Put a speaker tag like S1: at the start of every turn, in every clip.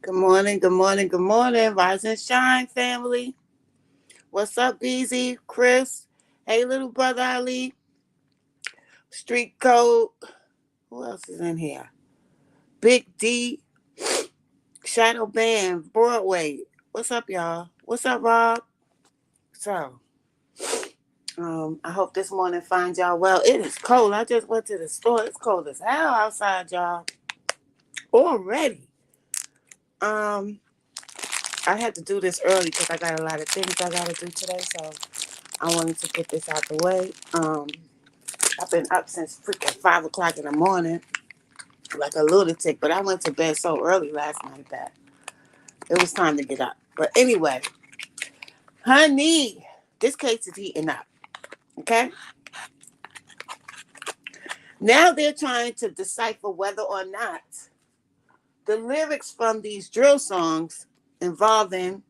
S1: Good morning, good morning, good morning. Rise and shine, family. What's up, Beezy? Chris? Hey, little brother Ali. Street Code. Who else is in here? Big D. Shadow Band. Broadway. What's up, y'all? What's up, Rob? So, I hope this morning finds y'all well. It is cold. I just went to the store. It's cold as hell outside, y'all. Already. Um, I had to do this early because I got a lot of things I got to do today, so I wanted to get this out the way. I've been up since freaking 5 o'clock in the morning, like a lunatic. But I went to bed so early last night that it was time to get up. But anyway, honey, this case is heating up. Okay. Now they're trying to decipher whether or not the lyrics from these drill songs involving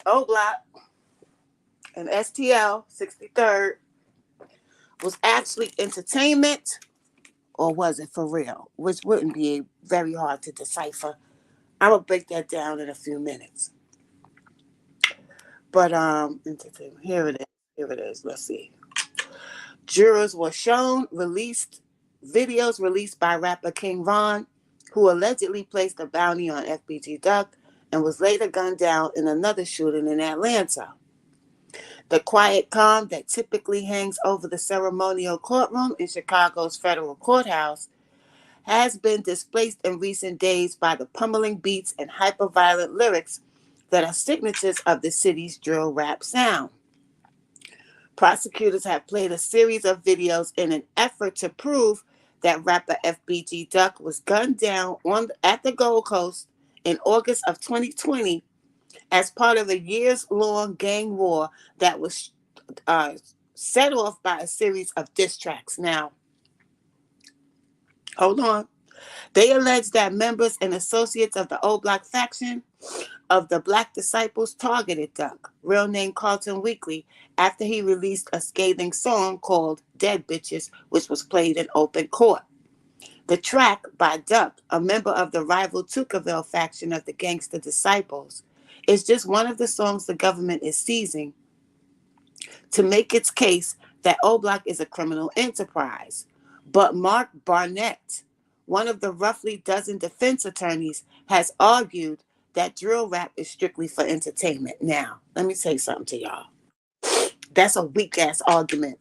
S1: O Block and STL 63rd was actually entertainment or was it for real, which wouldn't be very hard to decipher. I'm gonna break that down in a few minutes. But entertainment. Here it is. Here it is. Let's see. Jurors were shown videos released by rapper King Von, who allegedly placed a bounty on FBG Durk and was later gunned down in another shooting in Atlanta. The quiet calm that typically hangs over the ceremonial courtroom in Chicago's federal courthouse has been displaced in recent days by the pummeling beats and hyper-violent lyrics that are signatures of the city's drill rap sound. Prosecutors have played a series of videos in an effort to prove that rapper FBG Duck was gunned down at the Gold Coast in August of 2020 as part of a years-long gang war that was uh, set off by a series of diss tracks. Now, hold on. They allege that members and associates of the O Block faction of the Black Disciples targeted Duck, real name Carlton Weekly, after he released a scathing song called Dead Bitches, which was played in open court. The track by Duck, a member of the rival Tuckerville faction of the Gangster Disciples, is just one of the songs the government is seizing to make its case that O Block is a criminal enterprise. But Mark Barnett, one of the roughly dozen defense attorneys, has argued that drill rap is strictly for entertainment. Now, let me say something to y'all. That's a weak ass argument.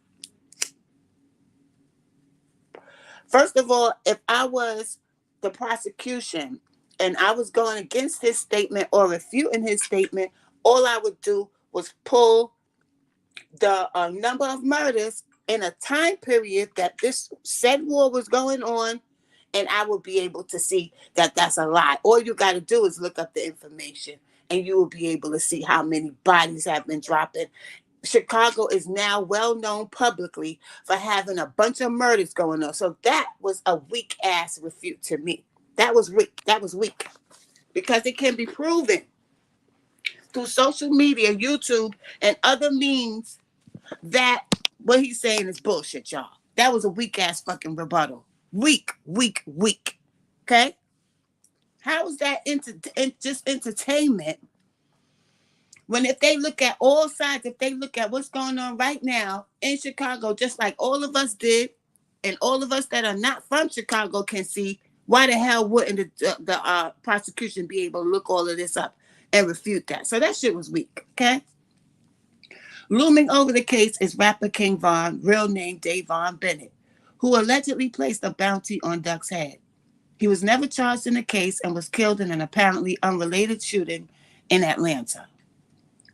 S1: First of all, if I was the prosecution and I was going against his statement or refuting his statement, all I would do was pull the number of murders in a time period that this said war was going on, and I will be able to see that that's a lie. All you got to do is look up the information, and you will be able to see how many bodies have been dropping. Chicago is now well known publicly for having a bunch of murders going on. So that was a weak ass refute to me. That was weak. That was weak because it can be proven through social media, YouTube, and other means that what he's saying is bullshit, y'all. That was a weak ass fucking rebuttal. Weak, weak, weak. Okay? How is that just entertainment when if they look at all sides, if they look at what's going on right now in Chicago, just like all of us did, and all of us that are not from Chicago can see, why the hell wouldn't the prosecution be able to look all of this up and refute that? So that shit was weak, okay? Looming over the case is rapper King Von, real name Davon Bennett, who allegedly placed a bounty on Duck's head. He was never charged in the case and was killed in an apparently unrelated shooting in Atlanta.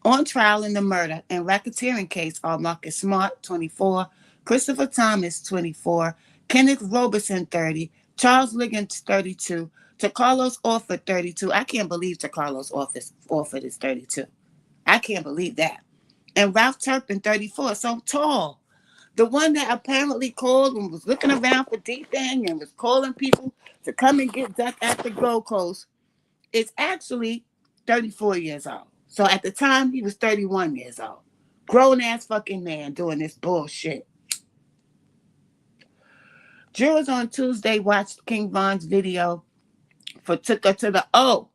S1: On trial in the murder and racketeering case are Marcus Smart, 24, Christopher Thomas, 24, Kenneth Roberson, 30, Charles Liggins, 32, Carlos Orford, 32. I can't believe Carlos Orford is 32. I can't believe that. And Ralph Turpin, 34, so tall. The one that apparently called and was looking around for Dthangs and was calling people to come and get Duck at the Gold Coast is actually 34 years old. So at the time, he was 31 years old. Grown ass fucking man doing this bullshit. Jurors on Tuesday watched King Von's video for Took Her to the O,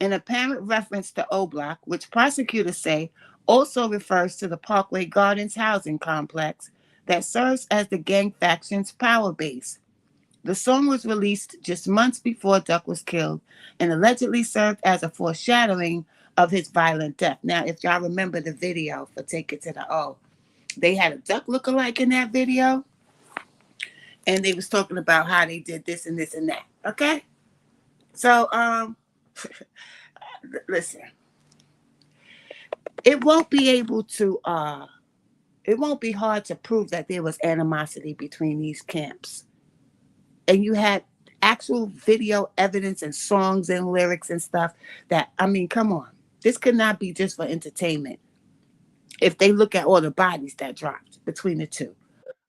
S1: An apparent reference to O Block, which prosecutors say also refers to the Parkway Gardens housing complex that serves as the gang faction's power base. The song was released just months before Duck was killed and allegedly served as a foreshadowing of his violent death. Now, if y'all remember the video for Take It to the O, they had a Duck lookalike in that video, and they was talking about how they did this and this and that. Okay? So, listen, it won't be able to, it won't be hard to prove that there was animosity between these camps. And you had actual video evidence and songs and lyrics and stuff that, I mean, come on. This could not be just for entertainment if they look at all the bodies that dropped between the two.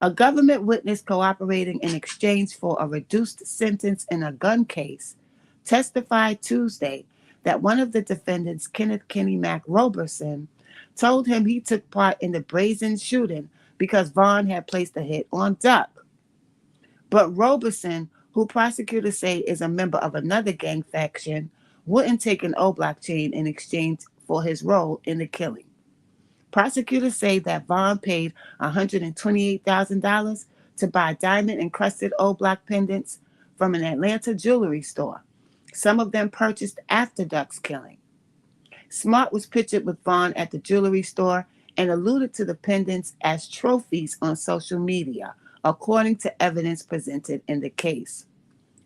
S1: A government witness cooperating in exchange for a reduced sentence in a gun case testified Tuesday that one of the defendants, Kenneth Kenny Mac Roberson, told him he took part in the brazen shooting because Vaughn had placed a hit on Duck. But Roberson, who prosecutors say is a member of another gang faction, wouldn't take an O Block chain in exchange for his role in the killing. Prosecutors say that Vaughn paid $128,000 to buy diamond encrusted O Block pendants from an Atlanta jewelry store, some of them purchased after Duck's killing. Smart was pictured with Vaughn at the jewelry store and alluded to the pendants as trophies on social media, according to evidence presented in the case.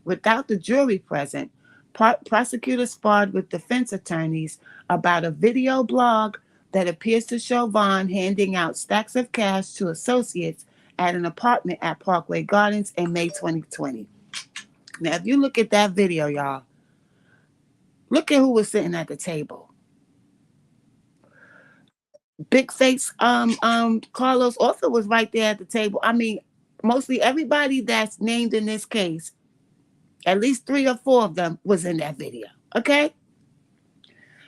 S1: Without the jury present, prosecutors sparred with defense attorneys about a video blog that appears to show Vaughn handing out stacks of cash to associates at an apartment at Parkway Gardens in May 2020. Now, if you look at that video, y'all, look at who was sitting at the table. Big face Carlos Arthur was right there at the table. I mean, mostly everybody that's named in this case, at least 3 or 4 of them was in that video. Okay?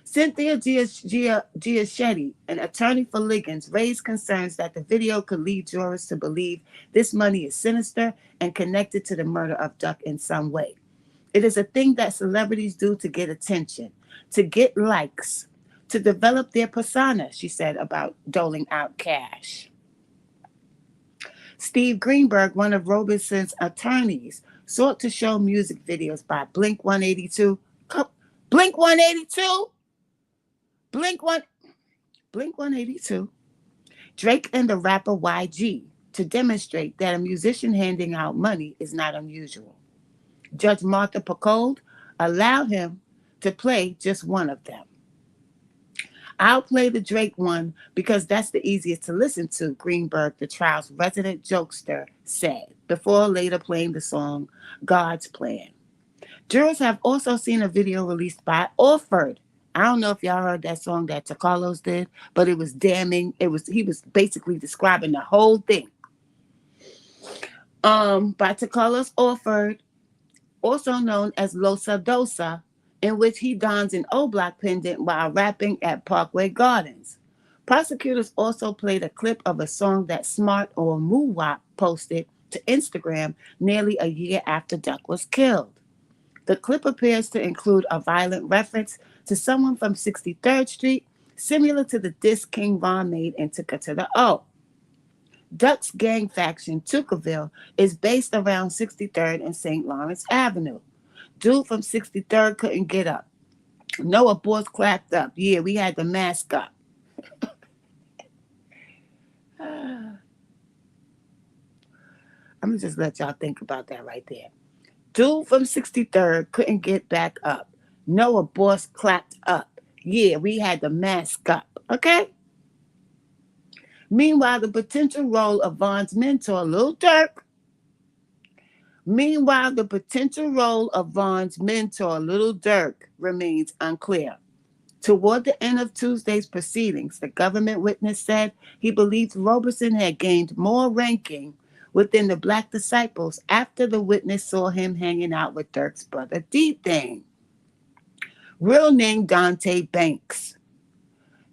S1: Cynthia Giachetti, an attorney for Liggins, raised concerns that the video could lead jurors to believe this money is sinister and connected to the murder of Duck in some way. It is a thing that celebrities do to get attention, to get likes, to develop their persona, she said about doling out cash. Steve Greenberg, one of Robeson's attorneys, sought to show music videos by Blink 182. Blink 182? Blink 182. Drake and the rapper YG to demonstrate that a musician handing out money is not unusual. Judge Martha Picold allowed him to play just one of them. I'll play the Drake one because that's the easiest to listen to, Greenberg, the trial's resident jokester, said, before later playing the song God's Plan. Jurors have also seen a video released by Orford. I don't know if y'all heard that song that Carlos did, but it was damning. He was basically describing the whole thing. By Carlos Orford, also known as Losa Dosa, in which he dons an O Block pendant while rapping at Parkway Gardens. Prosecutors also played a clip of a song that Smart or Muwap posted to Instagram nearly a year after Duck was killed. The clip appears to include a violent reference to someone from 63rd Street, similar to the diss King Von made in Took It to the O. Duck's gang faction, Tuckerville, is based around 63rd and St. Lawrence Avenue. Dude from 63rd couldn't get up. Noah boys clapped up. Yeah, we had the mask up. I'm going to just let y'all think about that right there. Dude from 63rd couldn't get back up. Noah boss clapped up. Yeah, we had the mask up. Okay? Meanwhile, the potential role of Vaughn's mentor, Lil Durk, remains unclear. Toward the end of Tuesday's proceedings, the government witness said he believed Roberson had gained more ranking within the Black disciples after the witness saw him hanging out with Durk's brother Dthangs, real name Dante Banks.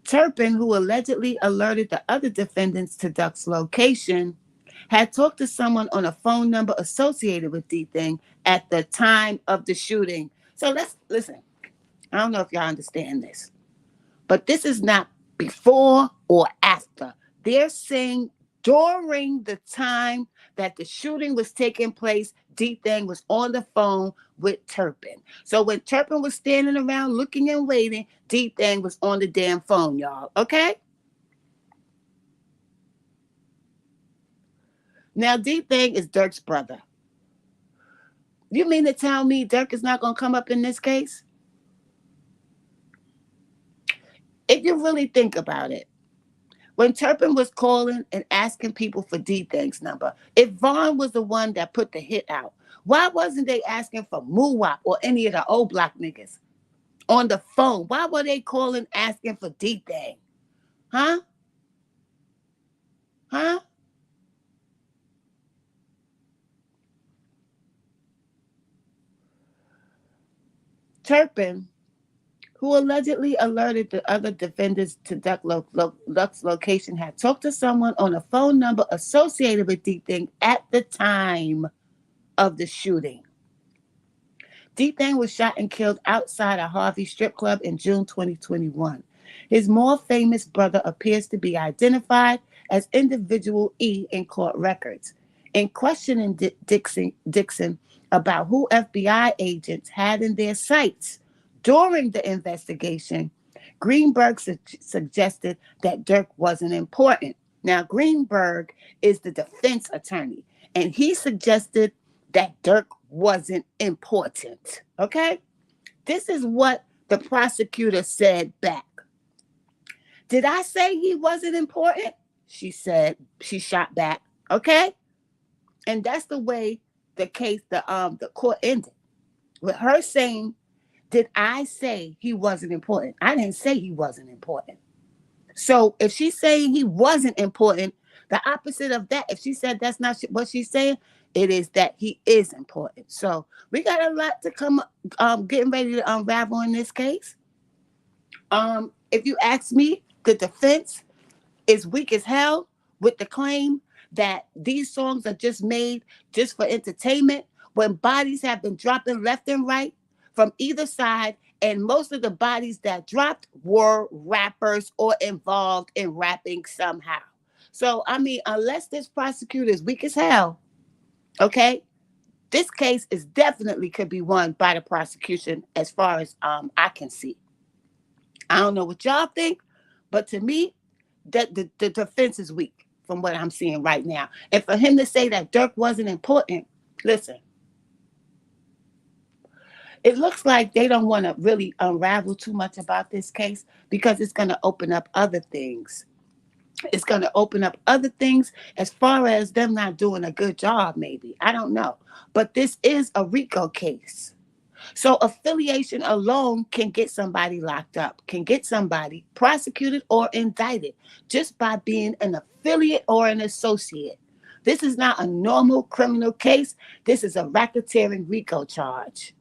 S1: Turpin, who allegedly alerted the other defendants to Duck's location, had talked to someone on a phone number associated with Dthangs at the time of the shooting. So let's listen. I don't know if y'all understand this, but this is not before or after. They're saying during the time that the shooting was taking place, Dthang was on the phone with Turpin. So when Turpin was standing around looking and waiting, Dthang was on the damn phone, y'all. Okay? Now, Dthang is Durk's brother. You mean to tell me Durk is not going to come up in this case? If you really think about it, when Turpin was calling and asking people for Dthang's number, if Vaughn was the one that put the hit out, why wasn't they asking for Muwap or any of the old block niggas on the phone? Why were they calling asking for Dthang? Huh? Huh? Turpin, who allegedly alerted the other defendants to Duck's location, had talked to someone on a phone number associated with Dthang at the time of the shooting. Dthang was shot and killed outside a Harvey strip club in June 2021. His more famous brother appears to be identified as individual E in court records. In questioning Dixon about who FBI agents had in their sights during the investigation, Greenberg suggested that Durk wasn't important. Now, Greenberg is the defense attorney, and he suggested that Durk wasn't important. Okay? This is what the prosecutor said back. Did I say he wasn't important? She said. She shot back. Okay? And that's the way the court ended. With her saying, did I say he wasn't important? I didn't say he wasn't important. So if she's saying he wasn't important, the opposite of that, if she said that's not what she's saying, it is that he is important. So we got a lot to come getting ready to unravel in this case. If you ask me, the defense is weak as hell with the claim that these songs are just made just for entertainment when bodies have been dropping left and right from either side, and most of the bodies that dropped were rappers or involved in rapping somehow. So, I mean, unless this prosecutor is weak as hell, okay, this case is definitely could be won by the prosecution as far as I can see. I don't know what y'all think, but to me, that the defense is weak from what I'm seeing right now. And for him to say that Durk wasn't important, listen, it looks like they don't want to really unravel too much about this case because it's going to open up other things. It's going to open up other things as far as them not doing a good job, maybe. I don't know. But this is a RICO case. So affiliation alone can get somebody locked up, can get somebody prosecuted or indicted just by being an affiliate or an associate. This is not a normal criminal case. This is a racketeering RICO charge.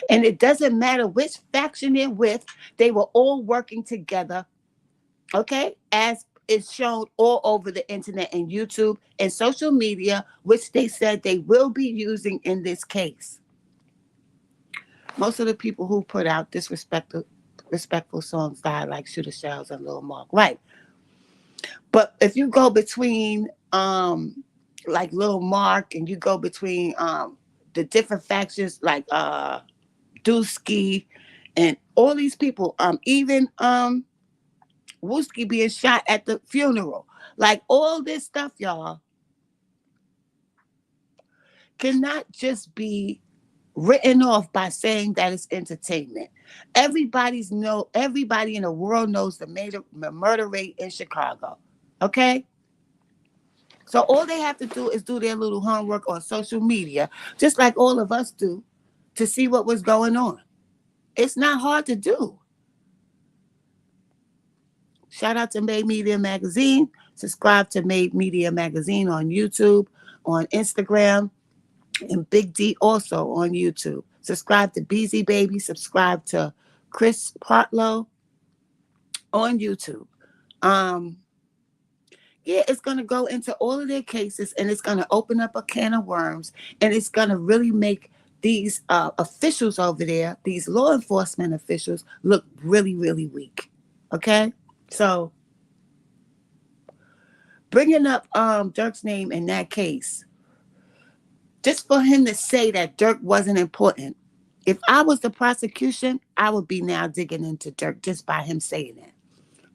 S1: And it doesn't matter which faction they're with, they were all working together, okay, as is shown all over the internet and YouTube and social media, which they said they will be using in this case. Most of the people who put out respectful songs died, like Shooter Shells and Lil Mark. Right. But if you go between like Lil Mark and you go between the different factions like Dusky and all these people, even Wooski being shot at the funeral. Like all this stuff, y'all, cannot just be written off by saying that it's entertainment. Everybody in the world knows the murder rate in Chicago. Okay? So all they have to do is do their little homework on social media, just like all of us do, to see what was going on. It's not hard to do. Shout out to Made Media Magazine. Subscribe to Made Media Magazine on YouTube, on Instagram, and Big D also on YouTube. Subscribe to BZ Baby. Subscribe to Chris Partlow on YouTube. Yeah, it's going to go into all of their cases and it's going to open up a can of worms and it's going to really make these officials over there, these law enforcement officials, look really, really weak. Okay? So bringing up Durk's name in that case, just for him to say that Durk wasn't important, if I was the prosecution, I would be now digging into Durk just by him saying that.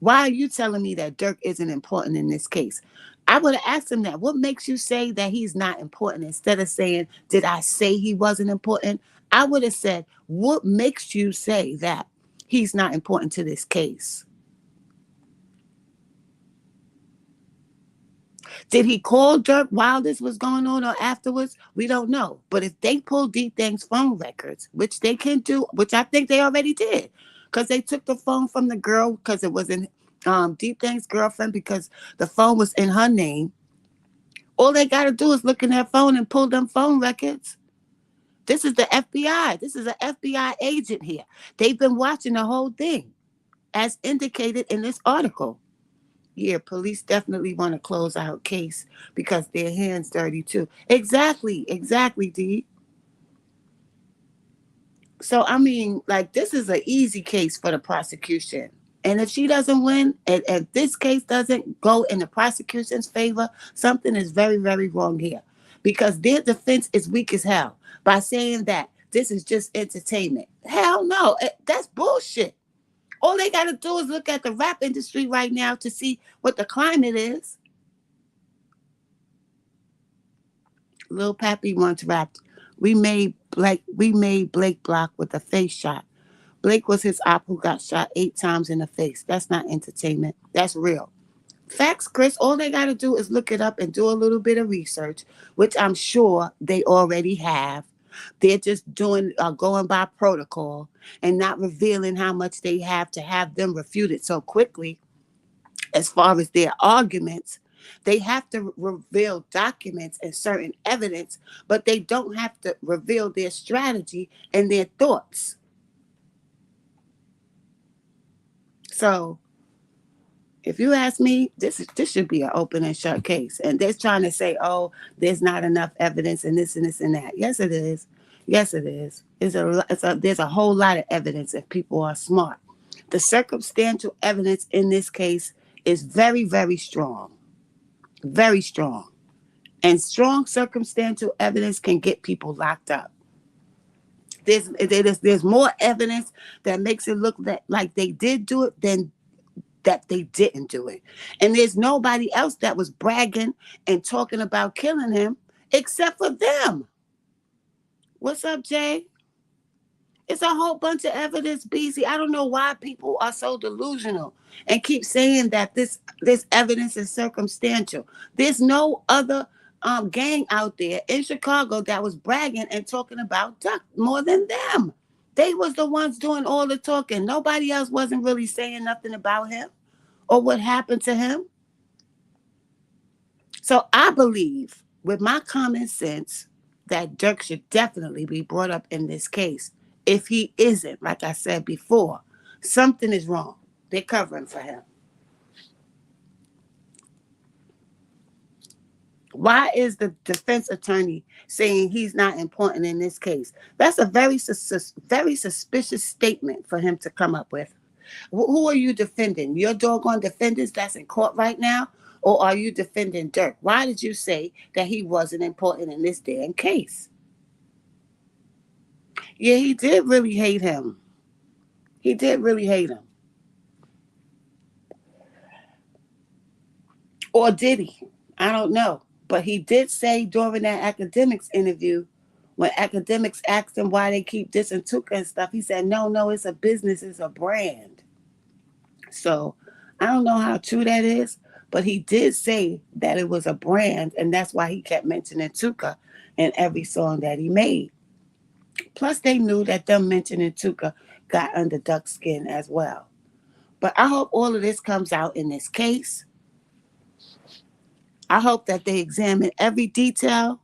S1: Why are you telling me that Durk isn't important in this case? I would have asked him that. What makes you say that he's not important? Instead of saying, did I say he wasn't important? I would have said, what makes you say that he's not important to this case? Did he call Durk while this was going on or afterwards? We don't know. But if they pull Dthangs phone records, which they can do, which I think they already did, because they took the phone from the girl because it was in Dthangs' girlfriend because the phone was in her name. All they got to do is look in their phone and pull them phone records. This is the FBI. This is an FBI agent here. They've been watching the whole thing, as indicated in this article. Yeah, police definitely want to close out case because their hands dirty too. Exactly, D. So I mean, like this is an easy case for the prosecution. And if she doesn't win, and if this case doesn't go in the prosecution's favor, something is very, very wrong here. Because their defense is weak as hell by saying that this is just entertainment. Hell no, that's bullshit. All they got to do is look at the rap industry right now to see what the climate is. Lil Pappy once rapped, we made Blake Block with a face shot. Blake was his op who got shot 8 times in the face. That's not entertainment. That's real. Facts, Chris. All they got to do is look it up and do a little bit of research, which I'm sure they already have. They're just doing going by protocol and not revealing how much they have them refuted so quickly. As far as their arguments, they have to reveal documents and certain evidence, but they don't have to reveal their strategy and their thoughts. So if you ask me, this should be an open and shut case. And they're trying to say, oh, there's not enough evidence and this and this and that. Yes, it is. Yes, it is. There's a whole lot of evidence if people are smart. The circumstantial evidence in this case is very, very strong. Very strong. And strong circumstantial evidence can get people locked up. There's more evidence that makes it look like they did do it than that they didn't do it. And there's nobody else that was bragging and talking about killing him except for them. What's up, Jay? It's a whole bunch of evidence, BZ. I don't know why people are so delusional and keep saying that this evidence is circumstantial. There's no other gang out there in Chicago that was bragging and talking about Duck more than them. They was the ones doing all the talking. Nobody else wasn't really saying nothing about him or what happened to him. So I believe, with my common sense, that Durk should definitely be brought up in this case. If he isn't, like I said before, something is wrong. They're covering for him. Why is the defense attorney saying he's not important in this case? That's a very suspicious statement for him to come up with. Who are you defending? Your doggone defendants that's in court right now? Or are you defending Durk? Why did you say that he wasn't important in this damn case? Yeah, he did really hate him. He did really hate him. Or did he? I don't know. But he did say during that academics interview, when academics asked him why they keep dissing Tuka and stuff, he said, no, it's a business, it's a brand. So I don't know how true that is, but he did say that it was a brand, and that's why he kept mentioning Tuka in every song that he made. Plus, they knew that them mentioning Tuka got under Duck's skin as well. But I hope all of this comes out in this case. I hope that they examine every detail,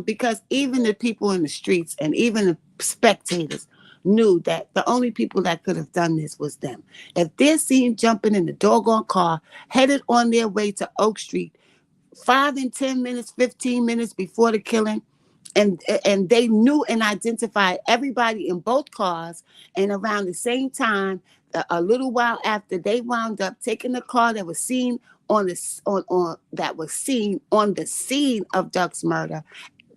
S1: because even the people in the streets and even the spectators knew that the only people that could have done this was them. If they're seen jumping in the doggone car, headed on their way to Oak Street, 5 and 10 minutes, 15 minutes before the killing, and they knew and identified everybody in both cars. And around the same time, a little while after, they wound up taking the car that was seen on the on that was seen on the scene of Duck's murder,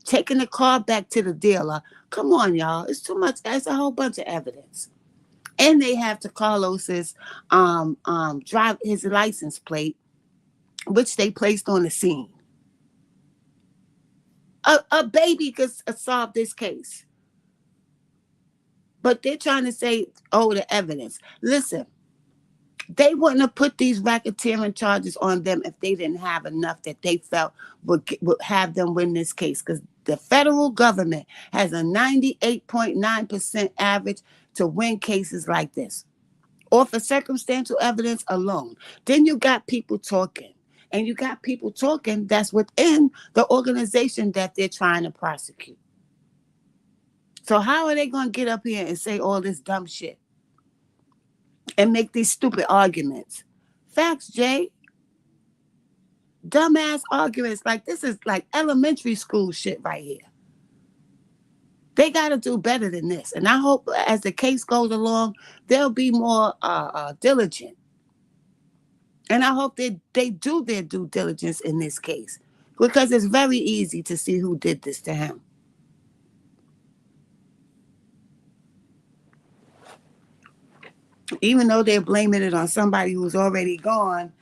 S1: taking the car back to the dealer. Come on, y'all, it's too much. That's a whole bunch of evidence. And they have to Carlos's drive his license plate, which they placed on the scene. A baby could solve this case. But they're trying to say, oh, the evidence. Listen, they wouldn't have put these racketeering charges on them if they didn't have enough that they felt would have them win this case. Because the federal government has a 98.9% average to win cases like this, or for circumstantial evidence alone. Then you got people talking. And you got people talking that's within the organization that they're trying to prosecute. So how are they going to get up here and say all this dumb shit and make these stupid arguments? Facts, Jay. Dumbass arguments. Like, this is like elementary school shit right here. They got to do better than this. And I hope as the case goes along, they'll be more diligent. And I hope they do their due diligence in this case, because it's very easy to see who did this to him. Even though they're blaming it on somebody who's already gone,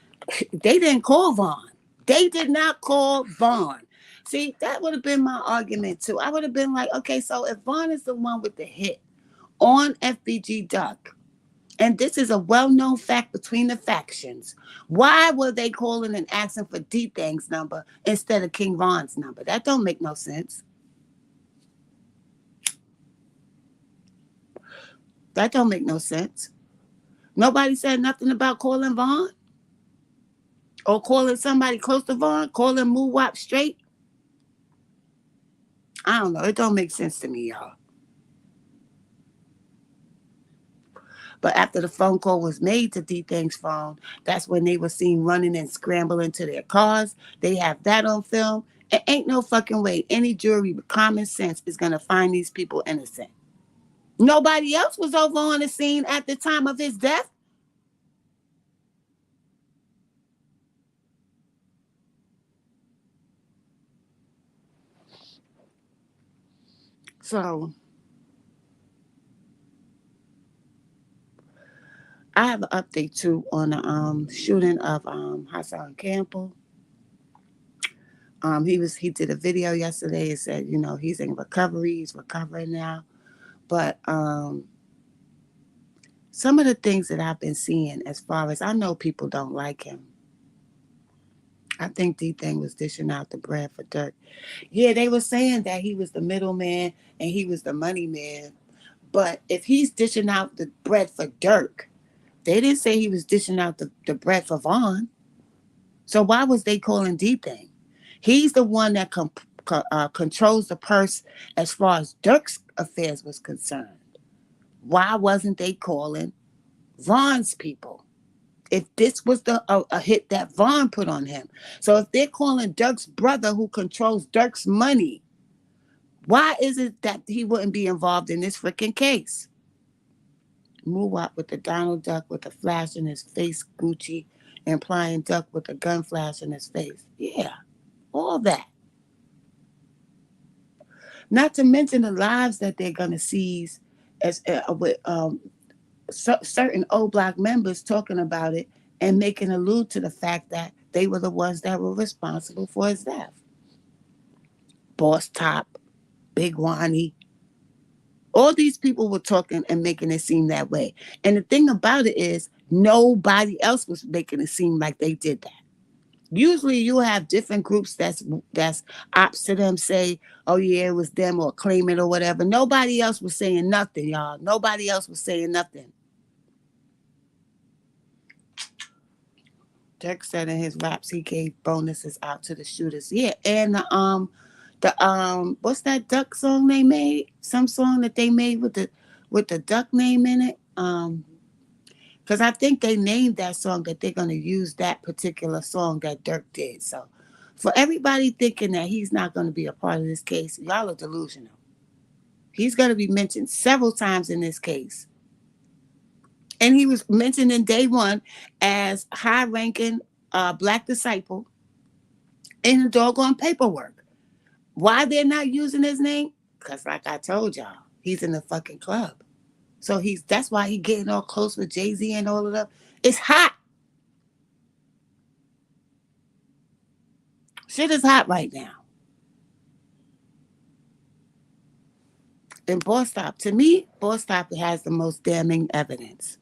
S1: they didn't call Vaughn. They did not call Vaughn. See, that would have been my argument too. I would have been like, okay, so if Vaughn is the one with the hit on FBG Duck, and this is a well-known fact between the factions, why were they calling and asking for Dthangs' number instead of King Von's number? That don't make no sense. That don't make no sense. Nobody said nothing about calling Vaughn or calling somebody close to Vaughn, calling Moo-Wop straight. I don't know. It don't make sense to me, y'all. But after the phone call was made to Dthangs' phone, that's when they were seen running and scrambling to their cars. They have that on film. It ain't no fucking way any jury with common sense is going to find these people innocent. Nobody else was over on the scene at the time of his death. So I have an update too on the shooting of Hassan Campbell. He did a video yesterday and said, he's in recovery, he's recovering now. But some of the things that I've been seeing, as far as I know, people don't like him. I think Dthang was dishing out the bread for Durk. Yeah, they were saying that he was the middleman and he was the money man. But if he's dishing out the bread for Durk, they didn't say he was dishing out the bread for Vaughn. So why was they calling Dthang? He's the one that controls the purse as far as Durk's affairs was concerned. Why wasn't they calling Vaughn's people? If this was a hit that Vaughn put on him. So if they're calling Durk's brother who controls Durk's money, why is it that he wouldn't be involved in this freaking case? Moo-Wop with the Donald Duck with a flash in his face, Gucci, implying Duck with a gun flash in his face. Yeah, all that. Not to mention the lives that they're going to seize as with certain old Block members talking about it and making allude to the fact that they were the ones that were responsible for his death. Boss Top, Big Wani, all these people were talking and making it seem that way. And the thing about it is, nobody else was making it seem like they did that. Usually you have different groups that's ops to them say, oh yeah, it was them, or claim it or whatever. Nobody else was saying nothing, y'all. Nobody else was saying nothing. Durk said in his raps he gave bonuses out to the shooters. Yeah, and the what's that Duck song they made? Some song that they made with the Duck name in it. Because I think they named that song that they're gonna use that particular song that Durk did. So For everybody thinking that he's not going to be a part of this case, y'all are delusional. He's going to be mentioned several times in this case. And he was mentioned in day one as high ranking black disciple in the doggone paperwork. Why they're not using his name? Because like I told y'all, he's in the fucking club. So that's why he's getting all close with Jay-Z and all of that. It's hot. Shit is hot right now. And Boss Stop, to me, Boss Stop has the most damning evidence.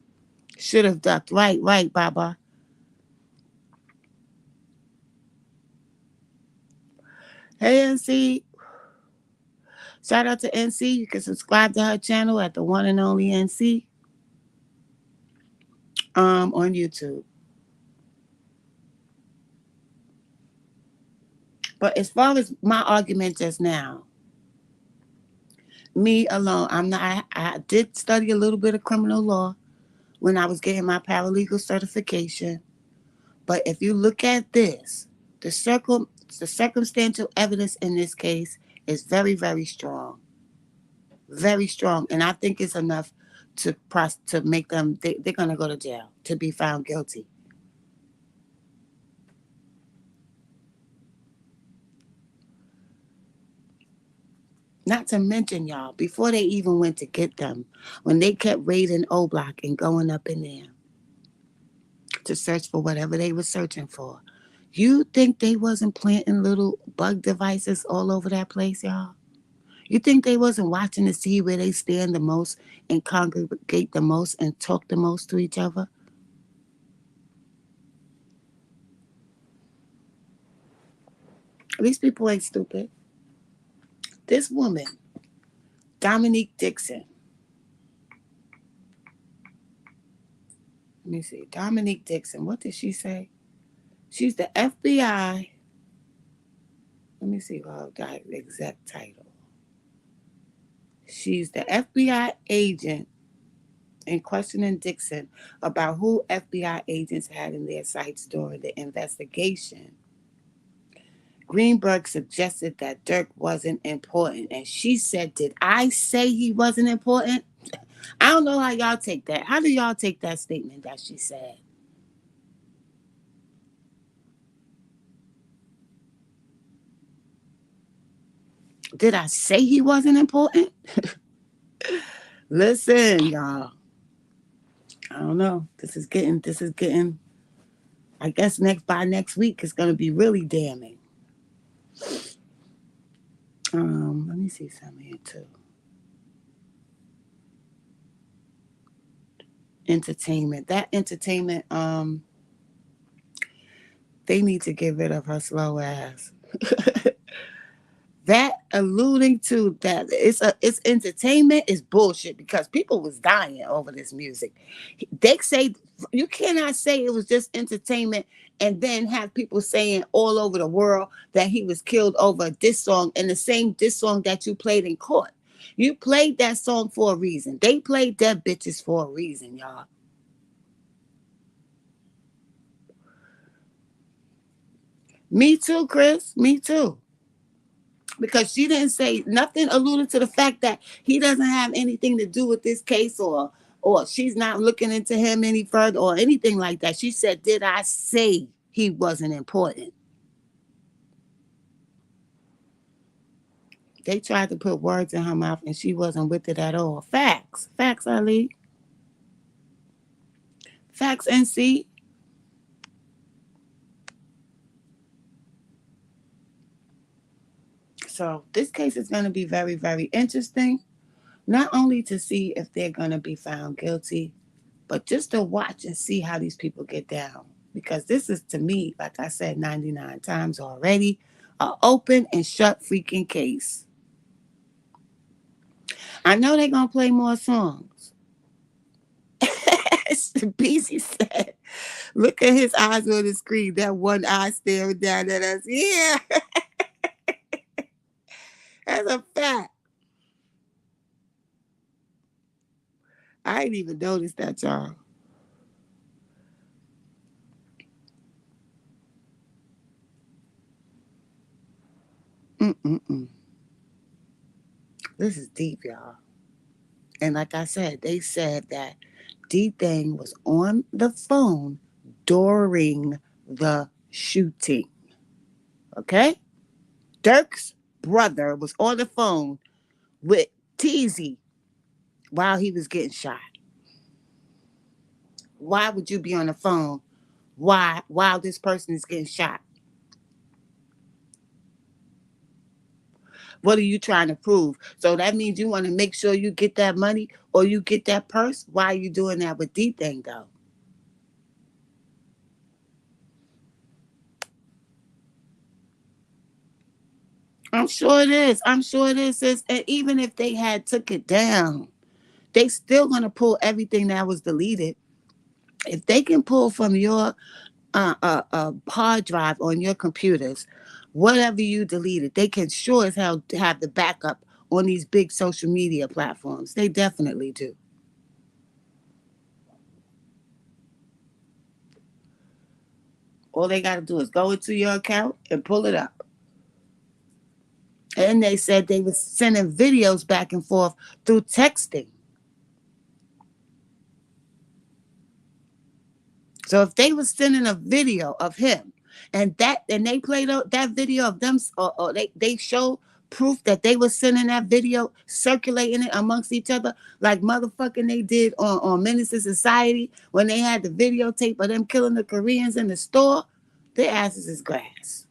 S1: Should have ducked. Right, Baba. Hey, NC. Shout out to NC. You can subscribe to her channel at the one and only NC on YouTube. But as far as my argument just now, me alone, I did study a little bit of criminal law when I was getting my paralegal certification. But if you look at this, the circumstantial evidence in this case is very, very strong. Very strong. And I think it's enough to make them, they're going to go to jail to be found guilty. Not to mention, y'all, before they even went to get them, when they kept raiding O Block and going up in there to search for whatever they were searching for, you think they wasn't planting little bug devices all over that place, y'all? You think they wasn't watching to see where they stand the most and congregate the most and talk the most to each other? These people ain't stupid. This woman, Dominique Dixon. Let me see. Dominique Dixon. What did she say? She's the FBI. Let me see the exact title. She's the FBI agent in questioning Dixon about who FBI agents had in their sights during the investigation. Greenberg suggested that Durk wasn't important. And she said, did I say he wasn't important? I don't know how y'all take that. How do y'all take that statement that she said? Did I say he wasn't important? Listen, y'all. I don't know. This is getting, I guess by next week it's gonna be really damning. Let me see something here too. Entertainment. That entertainment, they need to get rid of her slow ass. That alluding to that it's entertainment is bullshit because people was dying over this music. They say you cannot say it was just entertainment and then have people saying all over the world that he was killed over this song and the same diss song that you played in court. You played that song for a reason. They played dead bitches for a reason, y'all. Me too, Chris. Me too. Because she didn't say nothing alluded to the fact that he doesn't have anything to do with this case or she's not looking into him any further or anything like that. She said, did I say he wasn't important? They tried to put words in her mouth and she wasn't with it at all. Facts. Facts, Ali. Facts, NC. So this case is going to be very, very interesting. Not only to see if they're going to be found guilty, but just to watch and see how these people get down. Because this is, to me, like I said 99 times already, an open and shut freaking case. I know they're going to play more songs. Beezy said, look at his eyes on the screen. That one eye staring down at us. Yeah, that's a fact. I didn't even notice that, y'all. Mm-mm-mm. This is deep, y'all. And like I said, they said that Dthang was on the phone during the shooting. Okay? Durk's brother was on the phone with Teasy while he was getting shot. Why would you be on the phone while this person is getting shot? What are you trying to prove? So that means you want to make sure you get that money or you get that purse. Why are you doing that with Dthang though? I'm sure it is. I'm sure it is. Sis. And even if they had took it down, they still gonna pull everything that was deleted. If they can pull from your hard drive on your computers, whatever you deleted, they can sure as hell have the backup on these big social media platforms. They definitely do. All they got to do is go into your account and pull it up. And they said they was sending videos back and forth through texting. So if they was sending a video of him and they played that video of them or they show proof that they was sending that video, circulating it amongst each other like motherfucking they did on Menace to Society when they had the videotape of them killing the Koreans in the store, their asses is grass.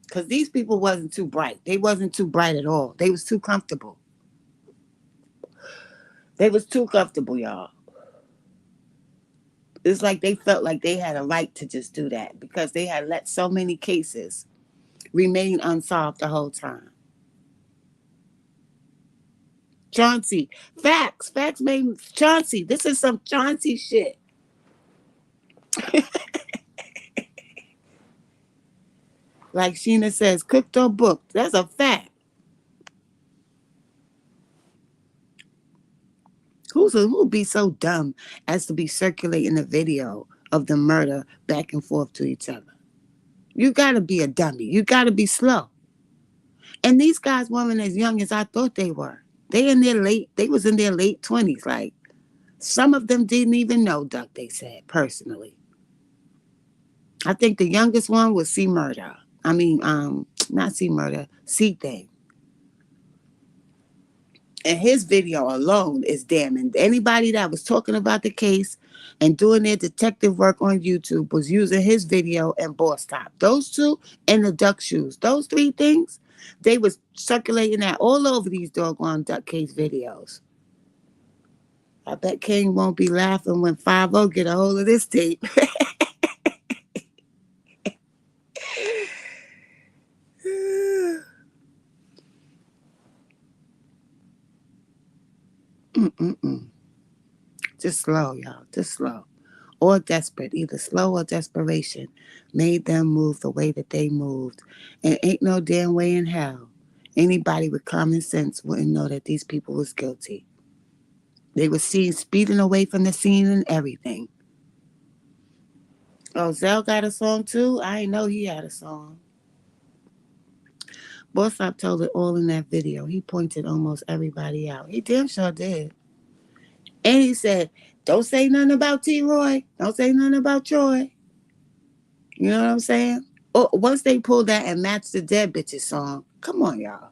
S1: Because these people wasn't too bright. They wasn't too bright at all. They was too comfortable. They was too comfortable, y'all. It's like they felt like they had a right to just do that because they had let so many cases remain unsolved the whole time. Chauncey, facts, facts made Chauncey. This is some Chauncey shit. Like Sheena says, cooked or booked. That's a fact. Who be so dumb as to be circulating a video of the murder back and forth to each other? You gotta be a dummy. You gotta be slow. And these guys weren't as young as I thought they were. They was in their late 20s. Like some of them didn't even know Duck, they said, personally. I think the youngest one was C Murder. I mean, not C Murder, C Thing. And his video alone is damning. Anybody that was talking about the case and doing their detective work on YouTube was using his video and Boss Top. Those two and the duck shoes. Those three things, they was circulating that all over these doggone duck case videos. I bet King won't be laughing when 5 get a hold of this tape. Mm-mm-mm. Just slow, y'all. Just slow. Or desperate. Either slow or desperation made them move the way that they moved. And ain't no damn way in hell anybody with common sense wouldn't know that these people was guilty. They were seen speeding away from the scene and everything. Oh, Zell got a song too? I didn't know he had a song. Bossop told it all in that video. He pointed almost everybody out. He damn sure did. And he said, don't say nothing about T. Roy. Don't say nothing about Troy. You know what I'm saying? Oh, once they pulled that and matched the Dead Bitches song, come on, y'all.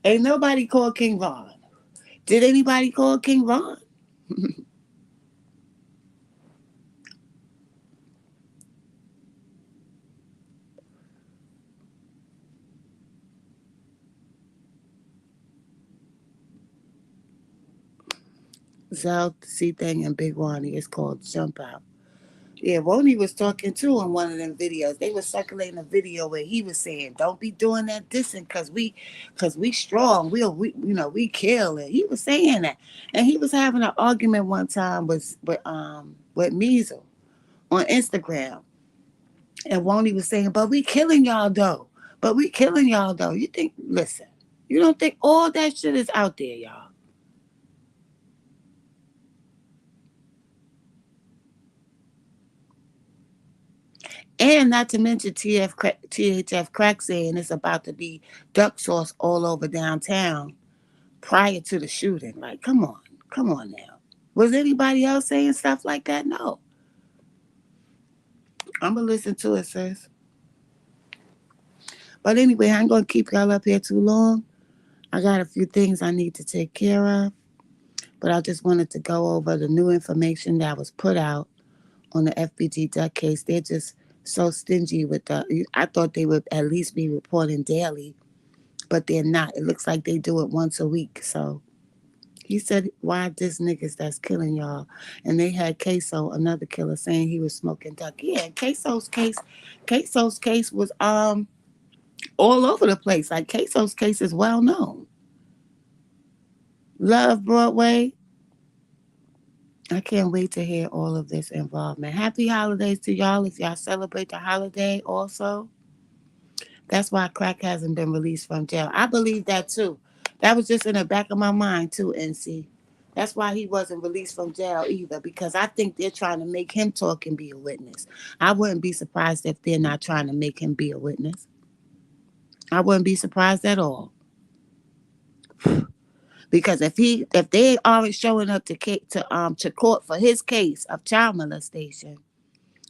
S1: Ain't nobody called King Von. Did anybody call King Von? Zell, C Thing, and Big Wani. It's called Jump Out. Yeah, Wani was talking too on one of them videos. They were circulating a video where he was saying, "Don't be doing that dissing, cause we strong. We kill it." He was saying that, and he was having an argument one time with with Measle on Instagram. And Woney was saying, but we killing y'all though. But we killing y'all though. You think, listen, you don't think all that shit is out there, y'all? And not to mention THF crack saying it's about to be duck sauce all over downtown prior to the shooting. Like, come on. Come on now. Was anybody else saying stuff like that? No. I'm going to listen to it, sis. But anyway, I ain't going to keep y'all up here too long. I got a few things I need to take care of. But I just wanted to go over the new information that was put out on the FBG duck case. They're just so stingy with the. I thought they would at least be reporting daily, but they're not. It looks like they do it once a week. So he said, "Why this niggas that's killing y'all?" And they had Queso, another killer, saying he was smoking duck. Yeah, Queso's case was all over the place. Like Queso's case is well known. Love Broadway. I can't wait to hear all of this involvement. Happy holidays to y'all if y'all celebrate the holiday also. That's why Crack hasn't been released from jail. I believe that too. That was just in the back of my mind too, NC. That's why he wasn't released from jail either, because I think they're trying to make him talk and be a witness. I wouldn't be surprised if they're not trying to make him be a witness. I wouldn't be surprised at all. Because if they aren't showing up to court for his case of child molestation,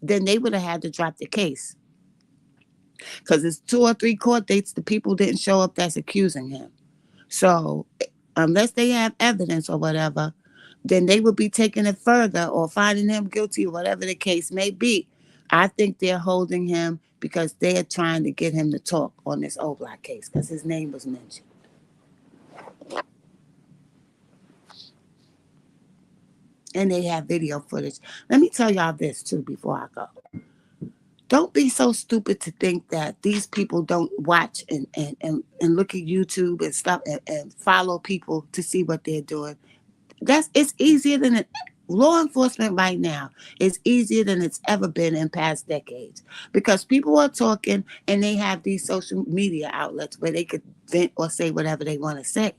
S1: then they would have had to drop the case. Because it's 2 or 3 court dates, the people didn't show up that's accusing him. So unless they have evidence or whatever, then they would be taking it further or finding him guilty, whatever the case may be. I think they're holding him because they're trying to get him to talk on this O Block case because his name was mentioned. And they have video footage. Let me tell y'all this too before I go. Don't be so stupid to think that these people don't watch and look at YouTube and stuff and follow people to see what they're doing. It's easier than it. Law enforcement right now is easier than it's ever been in past decades because people are talking and they have these social media outlets where they could vent or say whatever they want to say.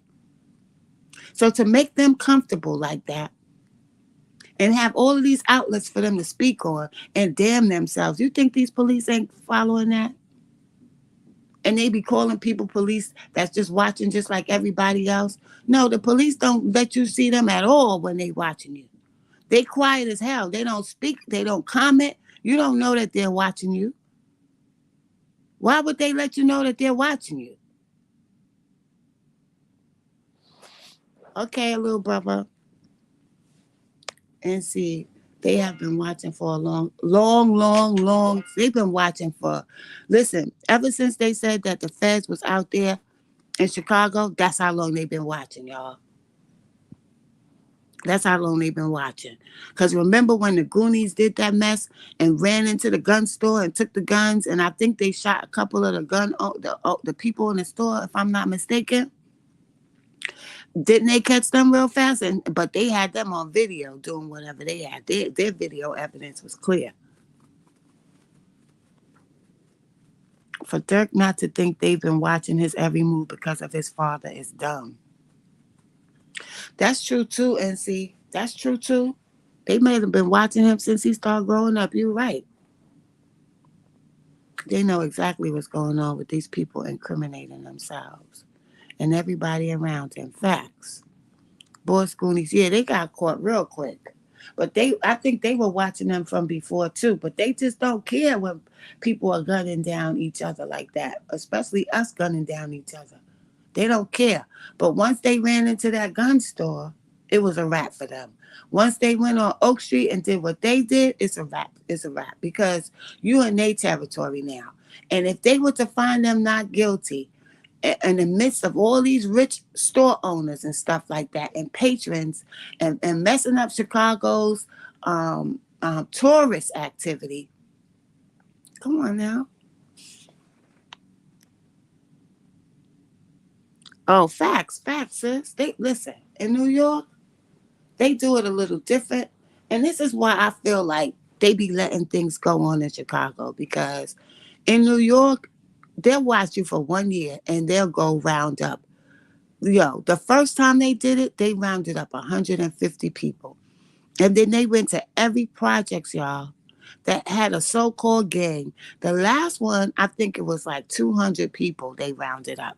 S1: So to make them comfortable like that and have all of these outlets for them to speak on and damn themselves, you think these police ain't following that? And they be calling people police that's just watching just like everybody else. No, the police don't let you see them at all when they watching you. They quiet as hell. They don't speak. They don't comment. You don't know that they're watching you. Why would they let you know that they're watching you? Okay, little brother. And see, they have been watching for a long. They've been watching for, listen, ever since they said that the feds was out there in Chicago, that's how long they've been watching, y'all. That's how long they've been watching. Because remember when the Goonies did that mess and ran into the gun store and took the guns, and I think they shot a couple of the people in the store, if I'm not mistaken. Didn't they catch them real fast? But they had them on video doing whatever they had. Their video evidence was clear. For Durk not to think they've been watching his every move because of his father is dumb. That's true too, NC. That's true too. They may have been watching him since he started growing up. You're right. They know exactly what's going on with these people incriminating themselves and everybody around them. Facts. Boy Schoonies, yeah, they got caught real quick. But I think they were watching them from before too. But they just don't care when people are gunning down each other like that, especially us gunning down each other. They don't care. But once they ran into that gun store, it was a wrap for them. Once they went on Oak Street and did what they did, it's a wrap. It's a wrap because you're in their territory now. And if they were to find them not guilty, in the midst of all these rich store owners and stuff like that and patrons and messing up Chicago's tourist activity, come on now. Oh, facts, sis. They listen in New York. They do it a little different. And this is why I feel like they be letting things go on in Chicago, because in New York, they'll watch you for 1 year and they'll go round up. Yo, the first time they did it, they rounded up 150 people. And then they went to every projects, y'all, that had a so-called gang. The last one, I think it was like 200 people they rounded up.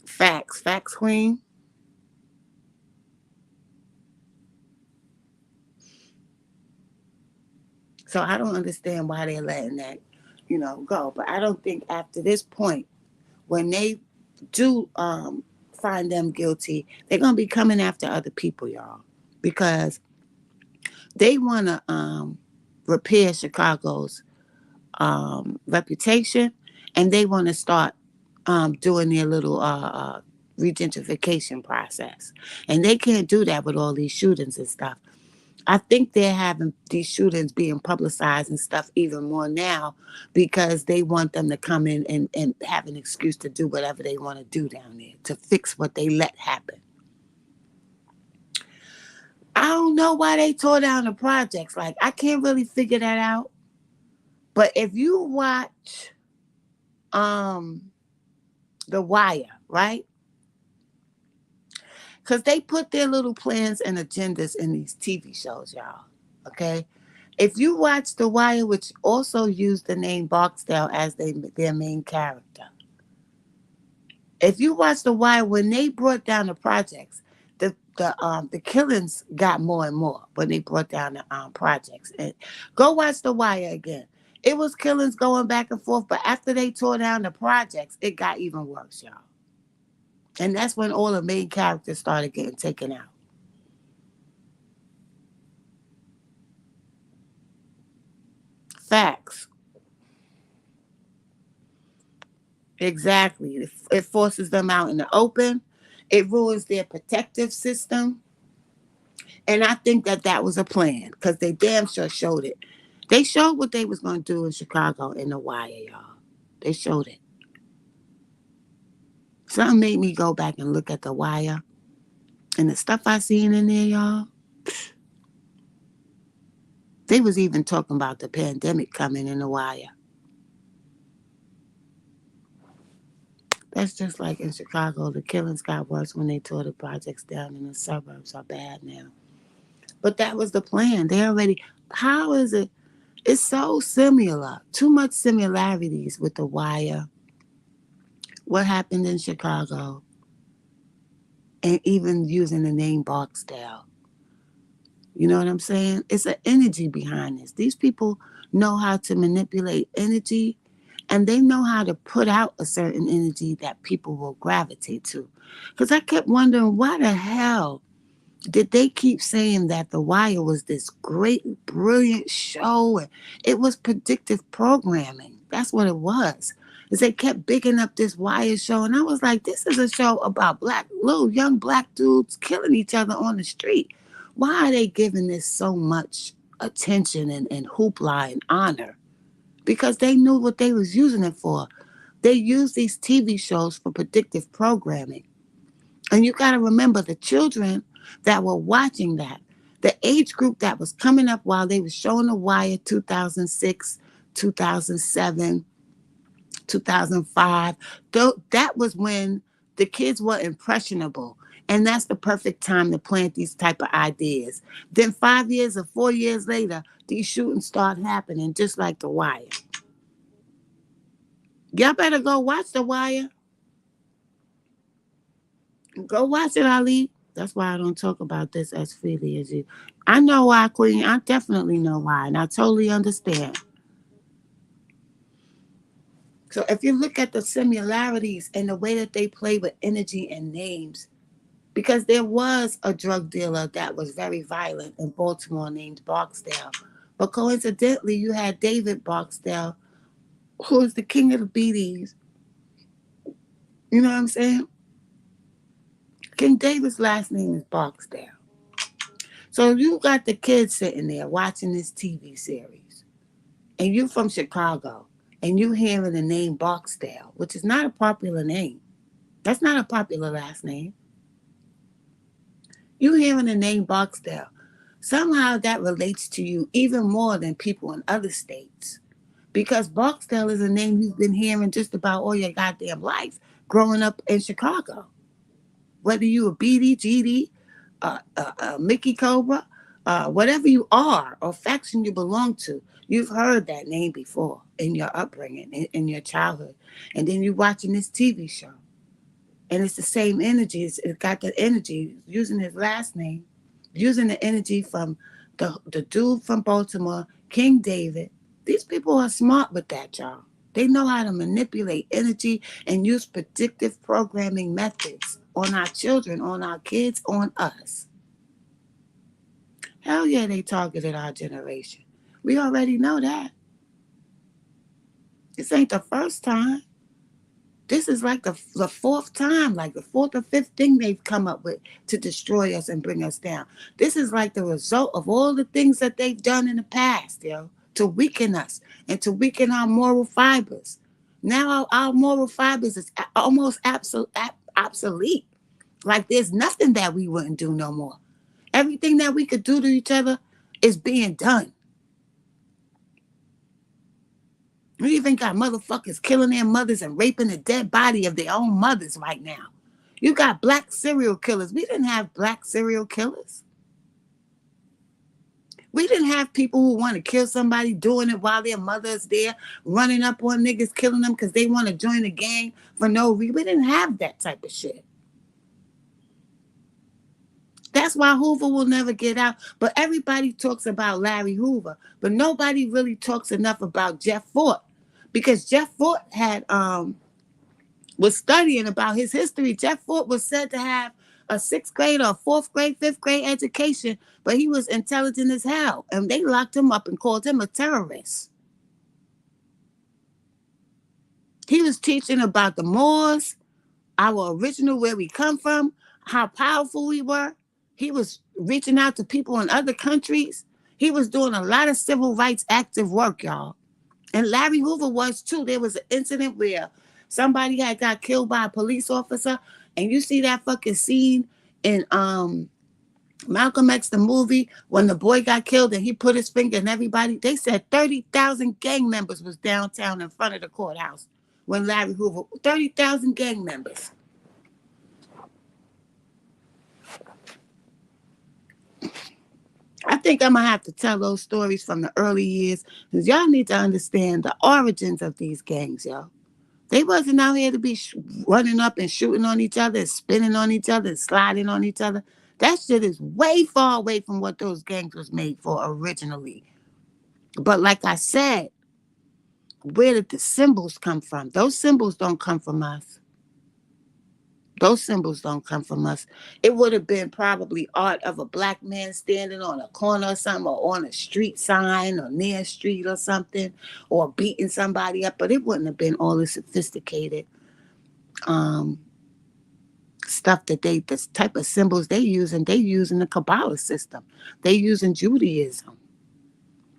S1: Facts, facts, queen. So I don't understand why they're letting that, go. But I don't think after this point, when they do find them guilty, they're gonna be coming after other people, y'all, because they wanna repair Chicago's reputation, and they want to start doing their little regentrification process. And they can't do that with all these shootings and stuff. I think they're having these shootings being publicized and stuff even more now because they want them to come in and have an excuse to do whatever they want to do down there to fix what they let happen. I don't know why they tore down the projects. Like, I can't really figure that out. But if you watch um The Wire, right? Because they put their little plans and agendas in these TV shows, y'all. Okay? If you watch The Wire, which also used the name Barksdale as their main character, if you watch The Wire, when they brought down the projects, the killings got more and more when they brought down the projects. And go watch The Wire again. It was killings going back and forth, but after they tore down the projects, it got even worse, y'all. And that's when all the main characters started getting taken out. Facts. Exactly. It forces them out in the open. It ruins their protective system. And I think that that was a plan because they damn sure showed it. They showed what they was going to do in Chicago in The Wire, y'all. They showed it. Something made me go back and look at The Wire. And the stuff I seen in there, y'all, they was even talking about the pandemic coming in The Wire. That's just like in Chicago. The killings got worse when they tore the projects down, and the suburbs are bad now. But that was the plan. They already. How is it? It's so similar. Too much similarities with The Wire. What happened in Chicago, and even using the name Barksdale. You know what I'm saying? It's an energy behind this. These people know how to manipulate energy, and they know how to put out a certain energy that people will gravitate to. Because I kept wondering, why the hell did they keep saying that The Wire was this great, brilliant show? And it was predictive programming. That's what it was. Is they kept bigging up this Wire show, and I was like, this is a show about little young black dudes killing each other on the street. Why are they giving this so much attention and hoopla and honor? Because they knew what they was using it for. They used these TV shows for predictive programming. And you got to remember the children that were watching that, the age group that was coming up while they were showing The Wire 2006, 2007, 2005. That was when the kids were impressionable. And that's the perfect time to plant these type of ideas. Then 5 years or 4 years later, these shootings start happening just like The Wire. Y'all better go watch The Wire. Go watch it, Ali. That's why I don't talk about this as freely as you. I know why, Queen. I definitely know why, and I totally understand. So if you look at the similarities and the way that they play with energy and names, because there was a drug dealer that was very violent in Baltimore named Barksdale. But coincidentally, you had David Barksdale, who is the king of the BDs. You know what I'm saying? King David's last name is Barksdale. So you got the kids sitting there watching this TV series, and you from Chicago, and you hearing the name Barksdale, which is not a popular name. That's not a popular last name. You hearing the name Barksdale. Somehow that relates to you even more than people in other states. Because Barksdale is a name you've been hearing just about all your goddamn life growing up in Chicago. Whether you a BD, GD, Mickey Cobra, whatever you are or faction you belong to, you've heard that name before in your upbringing, in your childhood. And then you're watching this TV show. And it's the same energy. It's got the energy, using his last name, using the energy from the dude from Baltimore, King David. These people are smart with that, y'all. They know how to manipulate energy and use predictive programming methods on our children, on our kids, on us. Hell yeah, they targeted our generation. We already know that. This ain't the first time. This is like the fourth time, like the fourth or fifth thing they've come up with to destroy us and bring us down. This is like the result of all the things that they've done in the past, to weaken us and to weaken our moral fibers. Now our moral fibers is almost obsolete. Like there's nothing that we wouldn't do no more. Everything that we could do to each other is being done. We even got motherfuckers killing their mothers and raping the dead body of their own mothers right now. You got black serial killers. We didn't have black serial killers. We didn't have people who want to kill somebody doing it while their mother's there, running up on niggas, killing them because they want to join a gang for no reason. We didn't have that type of shit. That's why Hoover will never get out. But everybody talks about Larry Hoover, but nobody really talks enough about Jeff Fort. Because Jeff Fort was studying about his history. Jeff Fort was said to have a sixth grade or fourth grade, fifth grade education, but he was intelligent as hell. And they locked him up and called him a terrorist. He was teaching about the Moors, our original, where we come from, how powerful we were. He was reaching out to people in other countries. He was doing a lot of civil rights active work, y'all. And Larry Hoover was too. There was an incident where somebody had got killed by a police officer. And you see that fucking scene in Malcolm X, the movie, when the boy got killed and he put his finger in everybody. They said 30,000 gang members was downtown in front of the courthouse when Larry Hoover, 30,000 gang members. I think I'm going to have to tell those stories from the early years because y'all need to understand the origins of these gangs, y'all. They wasn't out here to be running up and shooting on each other, and spinning on each other, and sliding on each other. That shit is way far away from what those gangs was made for originally. But like I said, where did the symbols come from? Those symbols don't come from us. Those symbols don't come from us. It would have been probably art of a black man standing on a corner or something, or on a street sign or near a street or something, or beating somebody up. But it wouldn't have been all this sophisticated stuff that this type of symbols they use, and they use in the Kabbalah system. They use in Judaism.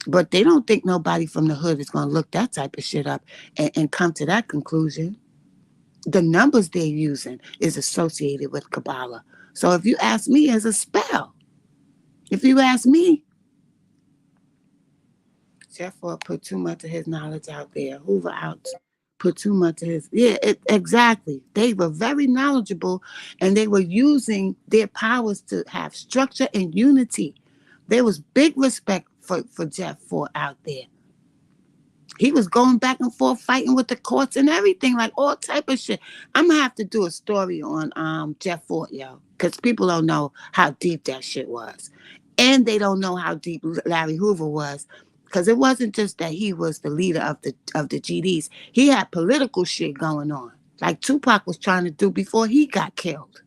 S1: But they don't think nobody from the hood is going to look that type of shit up and come to that conclusion. The numbers they're using is associated with Kabbalah. So if you ask me, it's a spell. If you ask me, Jeff Ford put too much of his knowledge out there. Hoover put too much of his. Yeah, exactly. They were very knowledgeable, and they were using their powers to have structure and unity. There was big respect for Jeff Ford out there. He was going back and forth fighting with the courts and everything, like all type of shit. I'm going to have to do a story on Jeff Fort, yo, because people don't know how deep that shit was. And they don't know how deep Larry Hoover was, because it wasn't just that he was the leader of the GDs. He had political shit going on, like Tupac was trying to do before he got killed.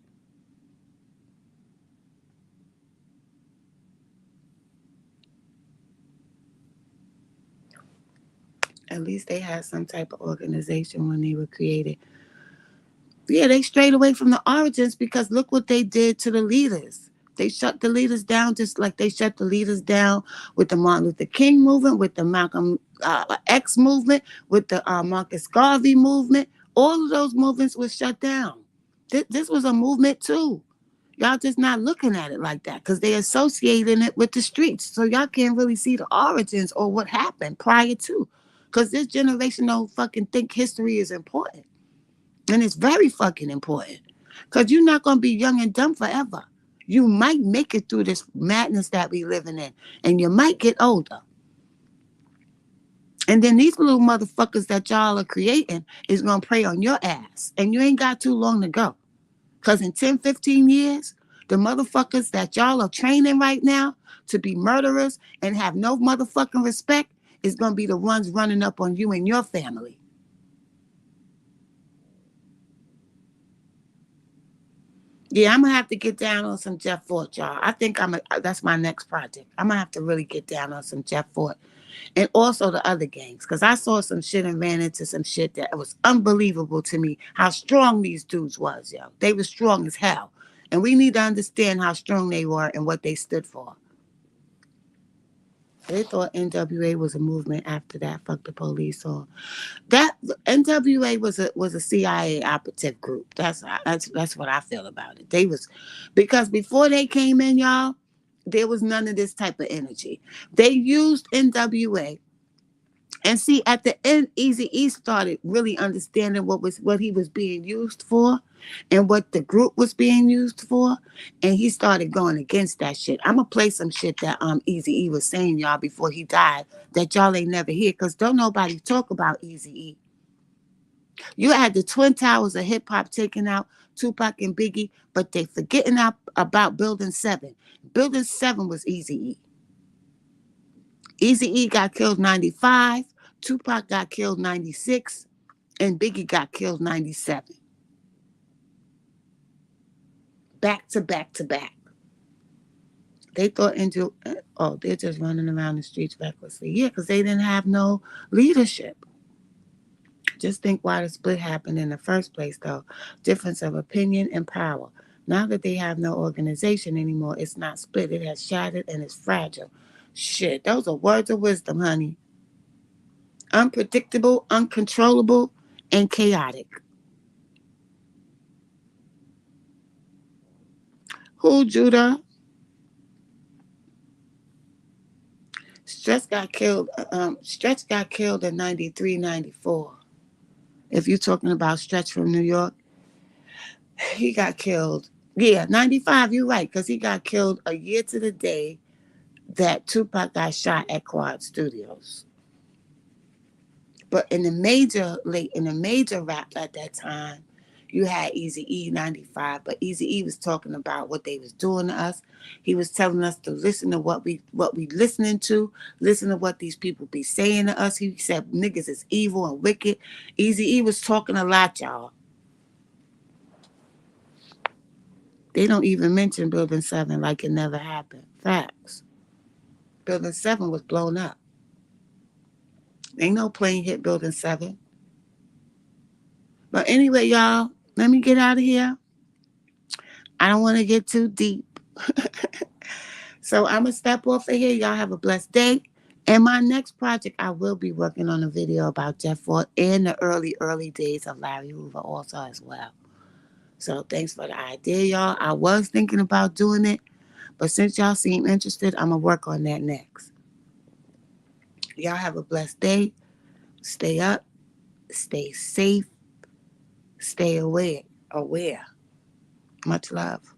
S1: At least they had some type of organization when they were created. Yeah, they strayed away from the origins because look what they did to the leaders. They shut the leaders down just like they shut the leaders down with the Martin Luther King movement, with the Malcolm X movement, with the Marcus Garvey movement. All of those movements were shut down. This was a movement too. Y'all just not looking at it like that because they associating it with the streets. So y'all can't really see the origins or what happened prior to. Because this generation don't fucking think history is important. And it's very fucking important. Because you're not going to be young and dumb forever. You might make it through this madness that we living in. And you might get older. And then these little motherfuckers that y'all are creating is going to prey on your ass. And you ain't got too long to go. Because in 10, 15 years, the motherfuckers that y'all are training right now to be murderers and have no motherfucking respect is going to be the ones running up on you and your family. Yeah, I'm going to have to get down on some Jeff Fort, y'all. I think that's my next project. I'm going to have to really get down on some Jeff Fort. And also the other gangs, because I saw some shit and ran into some shit that was unbelievable to me, how strong these dudes was, yo. They were strong as hell. And we need to understand how strong they were and what they stood for. They thought NWA was a movement after that. Fuck the police on. That NWA was a CIA operative group. That's what I feel about it. They was, because before they came in, y'all, there was none of this type of energy. They used NWA. And see, at the end, Eazy-E started really understanding what he was being used for and what the group was being used for. And he started going against that shit. I'm going to play some shit that Eazy-E was saying, y'all, before he died, that y'all ain't never hear, because don't nobody talk about Eazy-E. You had the Twin Towers of hip-hop taking out Tupac and Biggie, but they forgetting about Building 7. Building 7 was Eazy-E. Eazy-E got killed 95. Tupac got killed 96, and Biggie got killed 97. Back to back to back. They thought they're just running around the streets recklessly. Yeah, because they didn't have no leadership. Just think why the split happened in the first place, though. Difference of opinion and power. Now that they have no organization anymore, it's not split. It has shattered and it's fragile. Shit, those are words of wisdom, honey. Unpredictable, uncontrollable, and chaotic. Who, Judah? Stretch got killed. Stretch got killed in 93, 94. If you're talking about Stretch from New York, he got killed. Yeah, 95, you're right, because he got killed a year to the day that Tupac got shot at Quad Studios. But in the major rap at that time, you had Eazy-E 95, but Eazy-E was talking about what they was doing to us. He was telling us to listen to what we listening to, listen to what these people be saying to us. He said niggas is evil and wicked. Eazy-E was talking a lot, y'all. They don't even mention Building 7 like it never happened. Facts. Building 7 was blown up. Ain't no plane hit Building 7. But anyway, y'all, let me get out of here. I don't want to get too deep. So I'm going to step off of here. Y'all have a blessed day. And my next project, I will be working on a video about Jeff Fort in the early days of Larry Hoover also as well. So thanks for the idea, y'all. I was thinking about doing it, but since y'all seem interested, I'm going to work on that next. Y'all have a blessed day. Stay up. Stay safe. Stay aware. Much love.